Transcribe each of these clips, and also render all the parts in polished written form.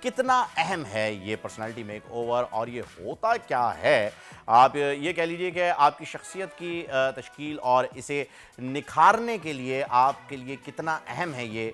कितना अहम है ये पर्सनालिटी मेक ओवर और ये होता क्या है। आप ये कह लीजिए कि आपकी शख्सियत की तश्कील और इसे निखारने के लिए आपके लिए कितना अहम है ये।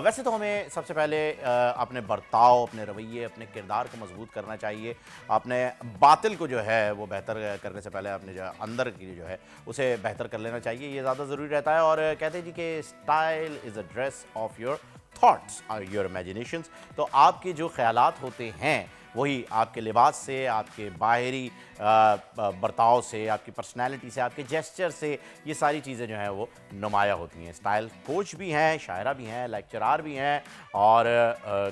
वैसे तो हमें सबसे पहले अपने बर्ताव, अपने रवैये, अपने किरदार को मजबूत करना चाहिए। अपने बातिल को जो है वो बेहतर करने से पहले अपने जो अंदर की जो है उसे बेहतर कर लेना चाहिए, ये ज़्यादा ज़रूरी रहता है। और कहते हैं जी कि style is a dress of your thoughts और योर इमेजिनेशंस। तो आपके जो ख्यालात होते हैं वही आपके लिबास से, आपके बाहरी बर्ताव से, आपकी पर्सनैलिटी से, आपके जेस्चर से, ये सारी चीज़ें जो हैं वो नुमाया होती हैं। स्टाइल कोच भी हैं, शायरा भी हैं, लेक्चरार भी हैं और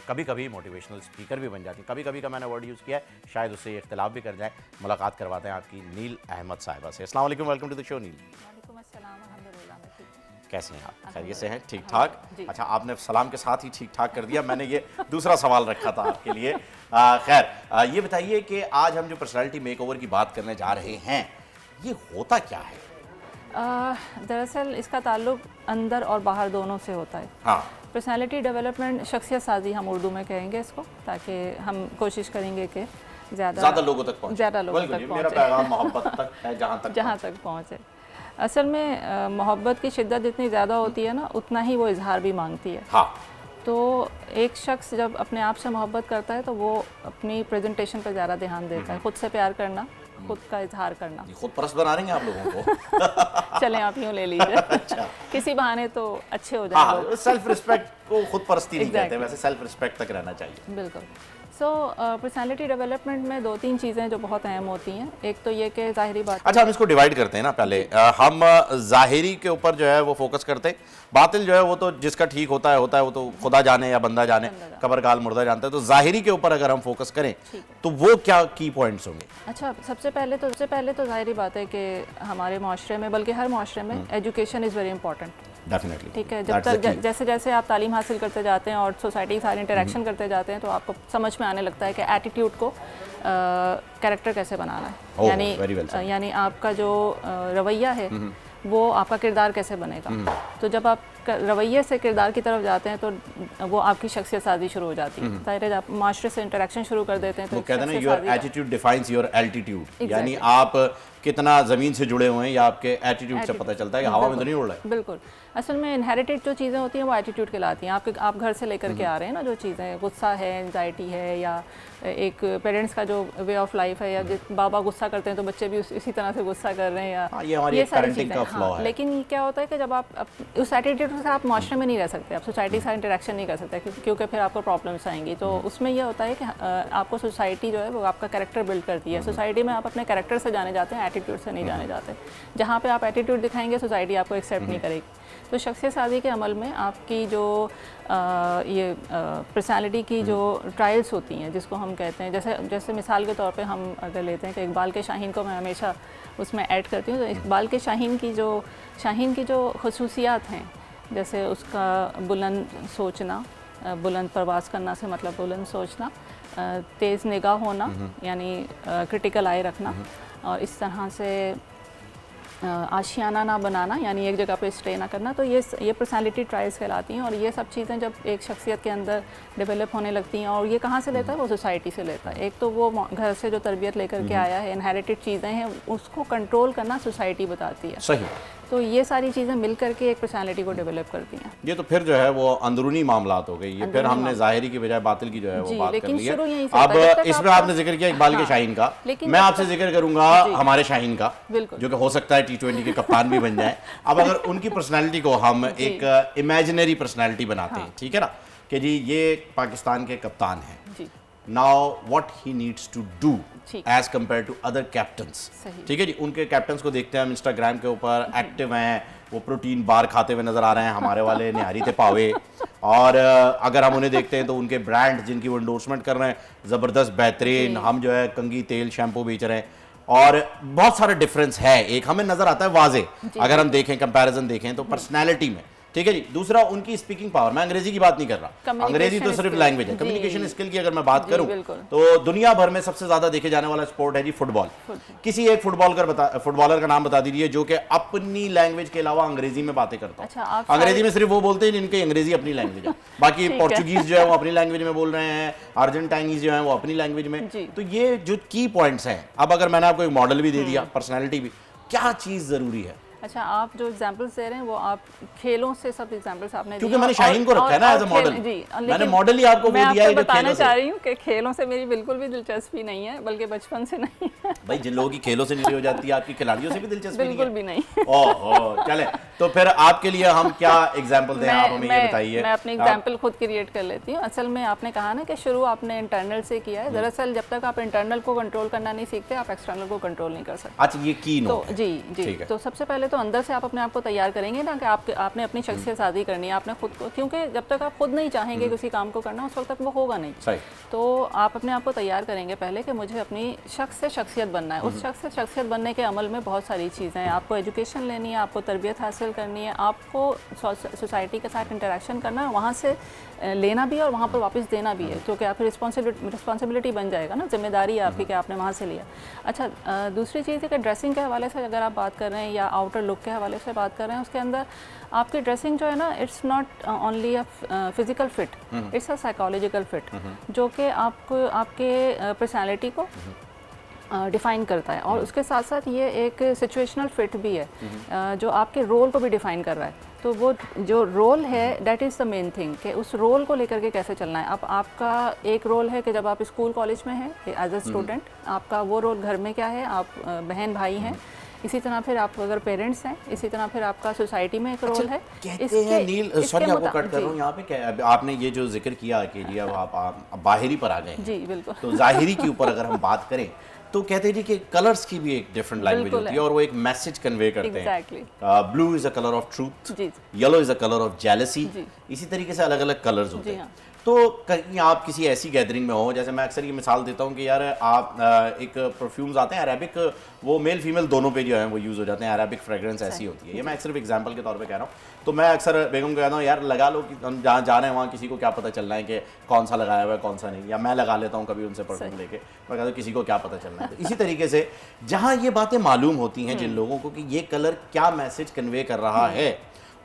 कभी कभी मोटिवेशनल स्पीकर भी बन जाती हैं। कभी कभी का मैंने वर्ड यूज़ किया है, शायद उससे इख्तिलाफ भी कर जाए। मुलाकात करवाते हैं आपकी नील अहमद साहिबा से। अस्सलाम वालेकुम, वेलकम टू द शो नील। कैसे हैं आप? खैरियत से हैं? ठीक ठाक? अच्छा, आपने सलाम के साथ ही ठीक ठाक कर दिया। मैंने ये दूसरा सवाल रखा था आपके लिए। खैर, ये बताइए कि आज हम जो पर्सनालिटी मेकओवर की बात करने जा रहे हैं, ये होता क्या है? दरअसल इसका ताल्लुक अंदर और बाहर दोनों से होता है। हाँ। पर्सनालिटी डेवलपमेंट, शख्सियत साजी हम उर्दू में कहेंगे इसको, ताकि हम कोशिश करेंगे कि ज़्यादा लोगों तक पहुँचे। मेरा पैगाम मोहब्बत तक है, जहाँ तक पहुँचे। असल में मोहब्बत की शिद्दत जितनी ज़्यादा होती है ना, उतना ही वो इजहार भी मांगती है। हाँ। तो एक शख्स जब अपने आप से मोहब्बत करता है तो वो अपनी प्रेजेंटेशन पर ज़्यादा ध्यान देता है, खुद से प्यार करना, खुद का इजहार करना। खुद परस्त बना रहे हैं आप लोगों को। चलें, आप यूँ ले लीजिए। अच्छा। किसी बहाने तो अच्छे हो हाँ, जाए। सेल्फ रिस्पेक्ट को खुद परस्ती नहीं कहते, वैसे सेल्फ रिस्पेक्ट तक रहना चाहिए। बिल्कुल। पर्सनालिटी डेवलपमेंट में दो तीन चीज़ें जो बहुत अहम होती हैं। एक तो ये कि ज़ाहिरी बात। अच्छा, हम इसको डिवाइड करते हैं ना। पहले हम ज़ाहिरी के ऊपर जो है वो फोकस करते हैं। बातिल जो है वो तो जिसका ठीक होता है वो तो खुदा जाने या बंदा जाने, कब्रगाल मुर्दा जानता है। तो ज़ाहिरी के ऊपर अगर हम फोकस करें तो वो क्या की पॉइंट्स होंगे? अच्छा, सबसे पहले तो ज़ाहिरी बात है कि हमारे माशरे में, बल्कि हर माशरे में, education is very important. Definitely. ठीक है, जब तक जैसे जैसे आप तालीम हासिल करते जाते हैं और सोसाइटी के साथ इंटरेक्शन करते जाते हैं तो आपको समझ में आने लगता है कि एटीट्यूड को कैरेक्टर कैसे बनाना है। यानी आपका जो रवैया है वो आपका किरदार कैसे बनेगा। तो जब आप रवैये से किरदार की तरफ जाते हैं तो वो आपकी शख्सियत साजी शुरू हो जाती है। ज़ाहिर है, आप माशरे से इंटरेक्शन शुरू कर देते हैं तो कहते हैं ना, your attitude defines your altitude. यानी आप कितना ज़मीन से जुड़े हुए हैं या आपके एटीट्यूड से पता चलता है कि हवा में तो नहीं उड़ रहा है। बिल्कुल। असल में इनहेरिटेड जो चीज़ें होती हैं वो एटीट्यूड कहलाती हैं। आप घर से लेकर के आ रहे हैं ना, जो चीज़ें, गुस्सा है, एंजाइटी है, या एक पेरेंट्स का जो वे ऑफ लाइफ है, या बाबा गुस्सा करते हैं तो बच्चे भी इसी तरह से गुस्सा कर रहे हैं, या ये सारी चीज़ें। हाँ, लेकिन क्या होता है कि जब आप उस एटीट्यूड से आप माशरे में नहीं रह सकते, आप सोसाइटी से इंटरेक्शन नहीं कर सकते, क्योंकि फिर आपको प्रॉब्लम्स आएंगी। तो उसमें यह होता है कि आपको सोसाइटी जो है वो आपका कैरेक्टर बिल्ड करती है। सोसाइटी में आप अपने कैरेक्टर से जाने जाते हैं, एटीट्यूड से नहीं जाने जाते। जहाँ पे आप एटीट्यूड दिखाएंगे सोसाइटी आपको एक्सेप्ट नहीं करेगी। तो शख्सियत साजी के अमल में आपकी जो ये पर्सनालिटी की जो ट्रायल्स होती हैं, जिसको हम कहते हैं, जैसे मिसाल के तौर पे हम अगर लेते हैं कि इकबाल के शाहीन को मैं हमेशा उसमें ऐड करती हूँ। तो इकबाल के शाहीन की जो खसूसियात हैं, जैसे उसका बुलंद सोचना, बुलंद परवाज़ करना से मतलब बुलंद सोचना, तेज़ निगाह होना यानी क्रिटिकल आई रखना, और इस तरह से आशियाना ना बनाना यानी एक जगह पे स्टे ना करना। तो ये पर्सनालिटी ट्रायल्स कहलाती हैं। और ये सब चीज़ें जब एक शख्सियत के अंदर डेवलप होने लगती हैं, और ये कहाँ से लेता है, वो सोसाइटी से लेता है। एक तो वो घर से जो तरबियत लेकर के आया है, इनहेरिटेड चीज़ें हैं, उसको कंट्रोल करना सोसाइटी बताती है। सही। तो ये सारी चीज़ें मिल करके एक पर्सनालिटी को डेवलप करती हैं। ये तो फिर जो है वो अंदरूनी मामलात हो गई। ये फिर हमने ज़ाहिरी की बजाय बातिल की जो है वो बात कर ली है। अब इसमें आपने जिक्र किया इकबाल के शाहीन का, मैं आपसे जिक्र करूंगा हमारे शाहीन का, जो कि हो सकता है T20 के कप्तान भी बन जाए। अब अगर उनकी पर्सनैलिटी को हम एक इमेजिनरी पर्सनैलिटी बनाते हैं, ठीक है ना, कि जी ये पाकिस्तान के कप्तान हैं, now what he needs to do as compare to other captains. ठीक है जी, उनके कैप्टन्स को देखते हैं हम इंस्टाग्राम के ऊपर एक्टिव हैं, वो प्रोटीन बार खाते हुए नजर आ रहे हैं, हमारे वाले निहारी थे पावे। और अगर हम उन्हें देखते हैं तो उनके ब्रांड जिनकी वो एंडोर्समेंट कर रहे हैं ज़बरदस्त बेहतरीन, हम जो है कंगी तेल शैम्पू बेच रहे हैं, और बहुत सारा डिफरेंस है। एक हमें नजर आता है वाजे, अगर हम देखें कंपैरिजन देखें तो पर्सनैलिटी में, ठीक है जी। दूसरा उनकी स्पीकिंग पावर, मैं अंग्रेजी की बात नहीं कर रहा, अंग्रेजी तो सिर्फ लैंग्वेज है, कम्युनिकेशन स्किल की अगर मैं बात करूं तो दुनिया भर में सबसे ज्यादा देखे जाने वाला स्पोर्ट है जी फुटबॉल। किसी एक फुटबॉलर का नाम बता दीजिए जो कि अपनी लैंग्वेज के अलावा अंग्रेजी में बातें करता है। अच्छा, अंग्रेजी में सिर्फ वो बोलते हैं जिनकी अंग्रेजी अपनी लैंग्वेज है, बाकी पोर्चुगीज जो है वो अपनी लैंग्वेज में बोल रहे हैं, अर्जेंटाइनीज जो है वो अपनी लैंग्वेज में। तो ये जो की पॉइंट्स हैं, अब अगर मैंने आपको एक मॉडल भी दे दिया, पर्सनैलिटी भी, क्या चीज जरूरी है? अच्छा, आप जो एग्जांपल्स दे रहे हैं वो आप खेलों से सब एग्जांपल्स आपने क्योंकि मैंने शाहीन को रखा है ना एज अ मॉडल, मैंने मॉडल ही आपको वो दिया है जो बताना चाह रही हूँ कि खेलों से मेरी बिल्कुल भी दिलचस्पी नहीं है, बल्कि बचपन से नहीं है। भाई जिन लोगों की खेलों से नहीं हो जाती है, आपकी खिलाड़ियों से भी दिलचस्पी बिल्कुल भी नहीं। ओह चले, तो फिर आपके लिए हम क्या एग्जांपल दें, आप हमें ये बताइए। मैं अपनी एग्जांपल खुद क्रिएट कर लेती हूँ। असल में आपने कहा ना कि शुरू आपने इंटरनल से किया है। दरअसल जब तक आप इंटरनल को कंट्रोल करना नहीं सीखते, आप एक्सटर्नल को कंट्रोल नहीं कर सकते। अच्छा, ये की नोट है। जी। तो सबसे पहले तो अंदर से आप अपने आप को तैयार करेंगे ना कि आपने अपनी शख्सियत शादी करनी है, आपने खुद को, क्योंकि जब तक आप खुद नहीं चाहेंगे किसी काम को करना, उस वक्त तक वो होगा नहीं। सही। तो आप अपने आप को तैयार करेंगे पहले कि मुझे अपनी शख्स से शख्सियत बनना है। उस शख्स से शख्सियत बनने के अमल में बहुत सारी चीज़ें हैं। आपको एजुकेशन लेनी है, आपको तरबियत हासिल करनी है, आपको सोसाइटी के साथ इंटरेक्शन करना है, वहाँ से लेना भी है और वहाँ पर वापस देना भी है, क्योंकि आपकी रिस्पॉन्सिबिलिटी बन जाएगा ना, जिम्मेदारी है आपकी कि आपने वहाँ से लिया। अच्छा, दूसरी चीज़ है कि ड्रेसिंग के हवाले से अगर आप बात कर रहे हैं या आउटर लुक के हवाले से बात कर रहे हैं, उसके अंदर आपकी ड्रेसिंग जो है ना, it's not only a physical fit, it's a psychological fit, जो कि आपको आपके पर्सनैलिटी को डिफ़ाइन करता है। और उसके साथ साथ ये एक सिचुएशनल फिट भी है, जो आपके रोल को भी डिफ़ाइन कर रहा है। तो वो जो रोल है, that is the main thing, कि उस रोल को लेकर के कैसे चलना है। अब आपका एक रोल है कि जब आप स्कूल कॉलेज में हैं एज अ स्टूडेंट, आपका वो रोल घर में क्या है, आप बहन भाई हैं, इसी तरह फिर आप अगर पेरेंट्स हैं, इसी तरह फिर आपका सोसाइटी में एक रोल है। कहते हैं नील, सॉरी आपको कट कर रहा हूँ यहाँ पे, क्या आपने ये जो जिक्र किया कि जी अब आप बाहरी पर आ गए, जी बिल्कुल, तो जाहिरी के ऊपर अगर हम बात करें तो कहते हैं जी कि कलर्स की भी एक डिफरेंट लैंग्वेज होती है और वो एक मैसेज कन्वे करते हैं। Blue is a colour of truth, yellow is a colour of jealousy, इसी तरीके से अलग अलग कलर्स होते हैं। तो कहीं आप किसी ऐसी गैदरिंग में हो, जैसे मैं अक्सर ये मिसाल देता हूँ कि यार आप एक परफ्यूम्स आते हैं अरेबिक, वो मेल फीमेल दोनों पे जो है वो यूज़ हो जाते हैं, अरेबिक फ्रेग्रेंस ऐसी होती है। ये मैं सिर्फ एग्जांपल के तौर पे कह रहा हूँ। तो मैं अक्सर बेगम को कहता हूँ यार लगा लो, कि हम जहाँ जा रहे हैं वहाँ किसी को क्या पता चलना है कि कौन सा लगाया हुआ है कौन सा नहीं, या मैं लगा लेता हूँ कभी उनसे परफ्यूम लेके, मैं कहता हूँ किसी को क्या पता चलना है। तो इसी तरीके से जहाँ ये बातें मालूम होती हैं जिन लोगों को कि ये कलर क्या मैसेज कन्वे कर रहा है,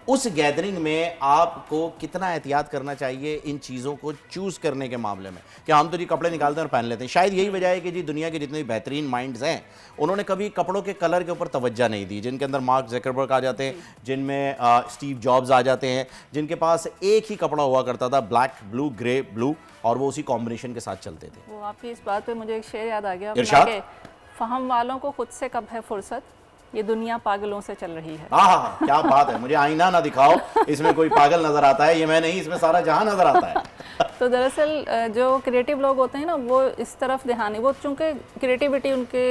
उस गैदरिंग में आपको कितना एहतियात करना चाहिए इन चीज़ों को चूज़ करने के मामले में। कि हम तो जी कपड़े निकालते हैं और पहन लेते हैं, शायद यही वजह है कि जी दुनिया के जितने बेहतरीन माइंड्स हैं उन्होंने कभी कपड़ों के कलर के ऊपर तवज्जो नहीं दी, जिनके अंदर मार्क ज़करबर्ग आ जाते हैं, जिनमें स्टीव जॉब्स आ जाते हैं, जिनके पास एक ही कपड़ा हुआ करता था, ब्लैक ब्लू ग्रे ब्लू, और वो उसी कॉम्बिनेशन के साथ चलते थे। वो आपकी इस बात पे मुझे एक शेर याद आ गया, इरशाद, फहम वालों को खुद से कब है फुर्सत, ये दुनिया पागलों से चल रही है। हाँ, क्या बात है, मुझे आईना ना दिखाओ, इसमें कोई पागल नजर आता है, ये मैं नहीं, इसमें सारा जहां नजर आता है। तो दरअसल जो क्रिएटिव लोग होते हैं ना, वो इस तरफ ध्यान, वो चूंकि क्रिएटिविटी उनके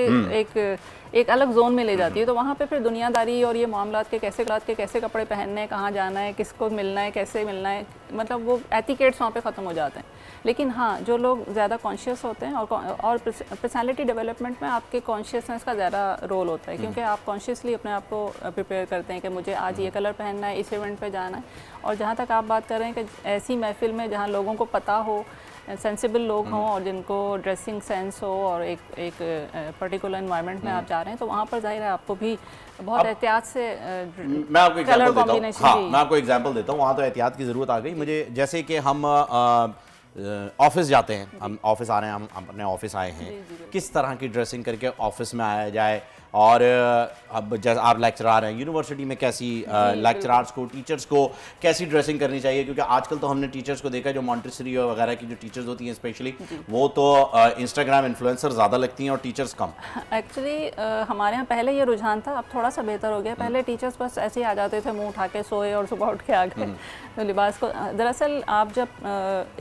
एक अलग जोन में ले जाती है, तो वहाँ पे फिर दुनियादारी और ये मामलात के कैसे कपड़े पहनने हैं, कहाँ जाना है, किसको मिलना है, कैसे मिलना है, मतलब वो एथिकेट्स वहाँ पे ख़त्म हो जाते हैं। लेकिन हाँ, जो लोग ज़्यादा कॉन्शियस होते हैं और पर्सनैलिटी डेवलपमेंट में आपके कॉन्शियसनेस का ज़्यादा रोल होता है, क्योंकि आप कॉन्शियसली अपने आप को प्रिपेयर करते हैं कि मुझे आज ये कलर पहनना है, इस इवेंट पे जाना है। और जहाँ तक आप बात कर रहे हैं कि ऐसी महफिल में जहाँ लोगों को पता हो, सेंसिबल लोग हों और जिनको ड्रेसिंग सेंस हो और एक पर्टिकुलर एनवायरनमेंट में आप जा रहे हैं, तो वहाँ पर जाहिर है आपको भी बहुत एहतियात से मैं आपको एग्जांपल देता हूँ। हाँ, मैं आपको एग्जांपल देता हूँ, वहाँ तो एहतियात की ज़रूरत आ गई मुझे। जैसे कि हम ऑफिस जाते हैं, हम ऑफिस आ रहे हैं, हम अपने ऑफिस आए हैं, किस तरह की ड्रेसिंग करके ऑफिस में आया जाए। और अब जैसे आप लेक्चरार हैं यूनिवर्सिटी में, कैसी लेक्चरार्स को, टीचर्स को कैसी ड्रेसिंग करनी चाहिए, क्योंकि आजकल तो हमने टीचर्स को देखा जो मॉन्टेसरी वगैरह की जो टीचर्स होती हैं स्पेशली, वो तो इंस्टाग्राम इन्फ्लुएंसर ज़्यादा लगती हैं और टीचर्स कम। एक्चुअली हमारे यहाँ पहले ये रुझान था, अब थोड़ा सा बेहतर हो गया। पहले टीचर्स बस ऐसे ही आ जाते थे, मुँह उठा के सोए और सुबह उठ के आ गए। तो लिबास को दरअसल आप जब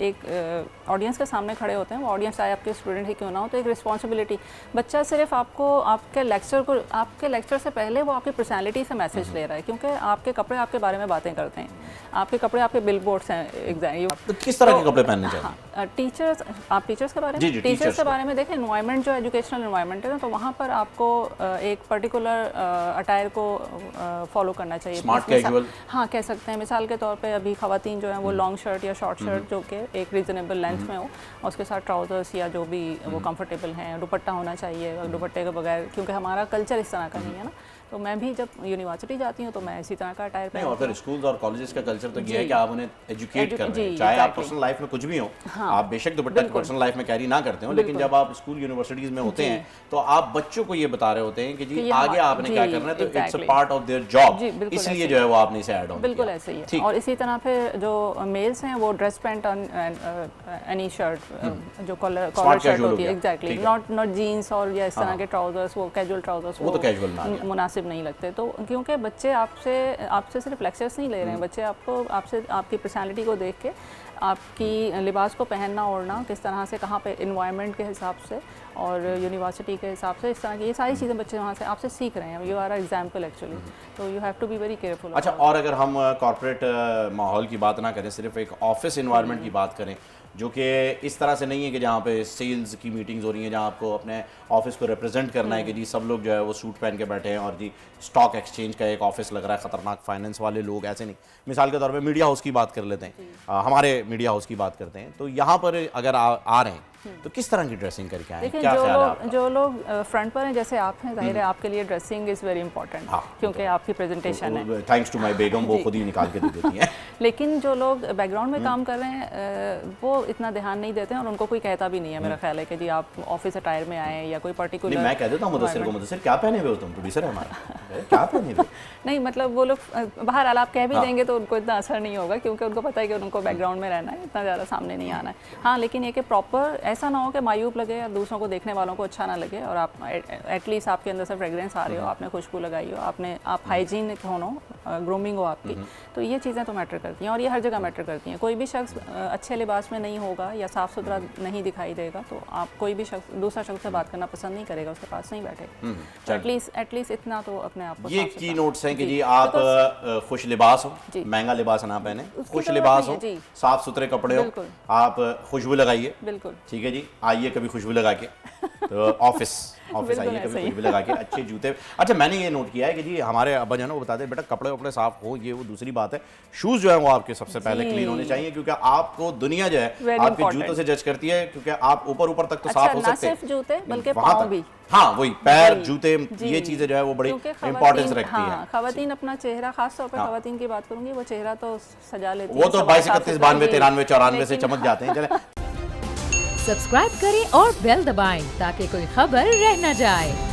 एक ऑडियंस के सामने खड़े होते हैं, वो ऑडियंस चाहे आपके स्टूडेंट ही क्यों ना हो, तो एक रिस्पॉन्सिबिलिटी, बच्चा सिर्फ आपको आपके लेक्चर बिल्कुल आपके लेक्चर से पहले वो आपकी पर्सनालिटी से मैसेज ले रहा है, क्योंकि आपके कपड़े आपके बारे में बातें करते हैं, आपके कपड़े आपके बिल बोर्ड्स हैं एग्जाम। तो किस तरह के कपड़े पहनने चाहिए? हाँ, टीचर्स, आप टीचर्स के बारे जी, में, जी, टीचर्स टीचर्स के बारे में देखें, एनवायरनमेंट जो एजुकेशनल एनवायरनमेंट है ना, तो वहाँ पर आपको एक पर्टिकुलर अटायर को फॉलो करना चाहिए। स्मार्ट कैजुअल, हाँ कह सकते हैं। मिसाल के तौर पे अभी ख़वातीन जो है वो लॉन्ग शर्ट या शॉर्ट शर्ट जो कि एक रीजनेबल लेंथ में हो, और उसके साथ ट्राउजर्स या जो भी वो कंफर्टेबल हैं, दुपट्टा होना चाहिए, और दुपट्टे के बगैर, क्योंकि हमारा कल्चर इस तरह का नहीं है ना, तो मैं भी जब यूनिवर्सिटी जाती हूँ तो मैं इसी तरह का अटायर नहीं, और फिर स्कूल्स और कॉलेजेस का कल्चर तो ये है कि आप उन्हें एजुकेट कर रहे हैं, जी, चाहे आप exactly. पर्सनल लाइफ में कुछ भी हो, हाँ, आप बेशक दुपट्टा पर्सनल लाइफ में कैरी ना करते हो, लेकिन जब आप स्कूल यूनिवर्सिटीज में होते हैं तो आप बच्चों को ये बता रहे होते हैं कि जी आगे आपने क्या करना है, तो it's a part of their job, इसलिए जो है वो आपने इसे ऐड ऑन किया। बिल्कुल ऐसे ही है। और इसी तरह फिर जो मेल्स हैं वो ड्रेस पैंट एनी शर्ट जो कॉलर शर्ट होती है, एग्जैक्टली, नॉट जीन्स और या इस तरह के ट्राउजर्स, वो कैजुअल ट्राउजर्स वो तो कैजुअल ना मुनासिब नहीं लगते। तो क्योंकि बच्चे आपसे सिर्फ लेक्चर्स नहीं ले रहे हैं, बच्चे आपसे आपकी पर्सनालिटी को देख के आपकी लिबास को पहनना ओढ़ना किस तरह से, कहाँ पे, इन्वायरमेंट के हिसाब से और यूनिवर्सिटी के हिसाब से, इस तरह की ये सारी चीज़ें बच्चे वहाँ से आपसे सीख रहे हैं। यू आर एग्जाम्पल एक्चुअली, तो you have to be very careful. अच्छा, और अगर हम कॉर्पोरेट माहौल की बात ना करें, सिर्फ एक ऑफिस इन्वायरमेंट की बात करें, जो कि इस तरह से नहीं है कि जहाँ पे सेल्स की मीटिंग्स हो रही हैं, जहाँ आपको अपने ऑफिस को रिप्रेजेंट करना है कि जी सब लोग जो है वो सूट पहन के बैठे हैं और जी स्टॉक एक्सचेंज का एक ऑफिस लग रहा है, खतरनाक फाइनेंस वाले लोग, ऐसे नहीं। मिसाल के तौर पे मीडिया हाउस की बात कर लेते हैं, हमारे मीडिया हाउस की बात करते हैं, तो यहाँ पर अगर आ रहे हैं तो किस तरह की ड्रेसिंग करके आए? देखिए, क्या ख्याल है आपका? जो लोग फ्रंट पर हैं, जैसे आप हैं, जाहिर है आपके लिए ड्रेसिंग इज़ वेरी इंपॉर्टेंट, क्योंकि आपकी प्रेजेंटेशन है। थैंक्स टू माय बेगम, वो खुद ही निकाल के दे देती हैं। लेकिन जो लोग बैकग्राउंड में काम कर रहे हैं वो इतना ध्यान नहीं देते हैं, और उनको कोई कहता भी नहीं है, मेरा ख्याल है कि जी आप ऑफिस अटायर में आए या कोई पर्टिकुलर। मैं कह देता हूँ मुदस्सिर को, मुदस्सिर क्या पहने हुए हो तुम, प्रोड्यूसर है हमारा, क्या पहने हुए? नहीं, मतलब वो लोग बहरहाल आप कह भी देंगे तो उनको इतना असर नहीं होगा, क्योंकि उनको पता है कि उनको बैकग्राउंड में रहना है, इतना ज़्यादा सामने नहीं आना है। हाँ, लेकिन ये कि प्रॉपर ऐसा ना हो कि मायूब लगे या दूसरों को देखने वालों को अच्छा ना लगे, और आप एटलीस्ट आपके अंदर से फ्रेग्रेंस आ रही हो, आपने खुशबू लगाई हो, आप हाइजीनिक हो, ग्रूमिंग हो आपकी, तो ये चीज़ें तो मैटर करती हैं, और ये हर जगह मैटर करती हैं। कोई भी शख्स अच्छे लिबास में नहीं होगा या साफ़ सुथरा नहीं दिखाई देगा तो आप कोई भी शख्स, दूसरा शख्स से बात करना पसंद नहीं करेगा, उसके पास नहीं बैठेगा। तो एटलीस्ट इतना तो अपने आप को, ये की नोट्स हैं कि जी आप खुश लिबास हो, महंगा लिबास ना पहने, खुश लिबास हो, साफ सुथरे कपड़े हो, आप खुशबू लगाइए, बिल्कुल ठीक है जी, आइए कभी खुशबू लगा के, तो ऑफिस आइए कभी खुशबू लगा के, अच्छे जूते। अच्छा, मैंने ये नोट किया है कि जी हमारे अब्बा जो है ना वो बताते हैं बेटा कपड़े वपड़े साफ हो, ये वो दूसरी बात है, शूज़ जो है वो आपके सबसे पहले क्लीन होने चाहिए, क्योंकि आपको दुनिया जो है आपके जूतों से जज करती है, क्योंकि आप ऊपर तक तो साफ हो सकते हैं, सिर्फ जूते बल्कि पाँव भी। हाँ, वही पैर, जूते, ये चीज़ें जो है वो बड़ी इंपॉर्टेंस रखती है। खवातीन अपना चेहरा, खास तौर पर खवातीन की बात करूंगी, वो चेहरा तो सजा लेती है, वो तो 22, 31, 92, 93, 94 से चमक जाते हैं। चले सब्सक्राइब करें और बेल दबाएं ताकि कोई खबर रह न जाए।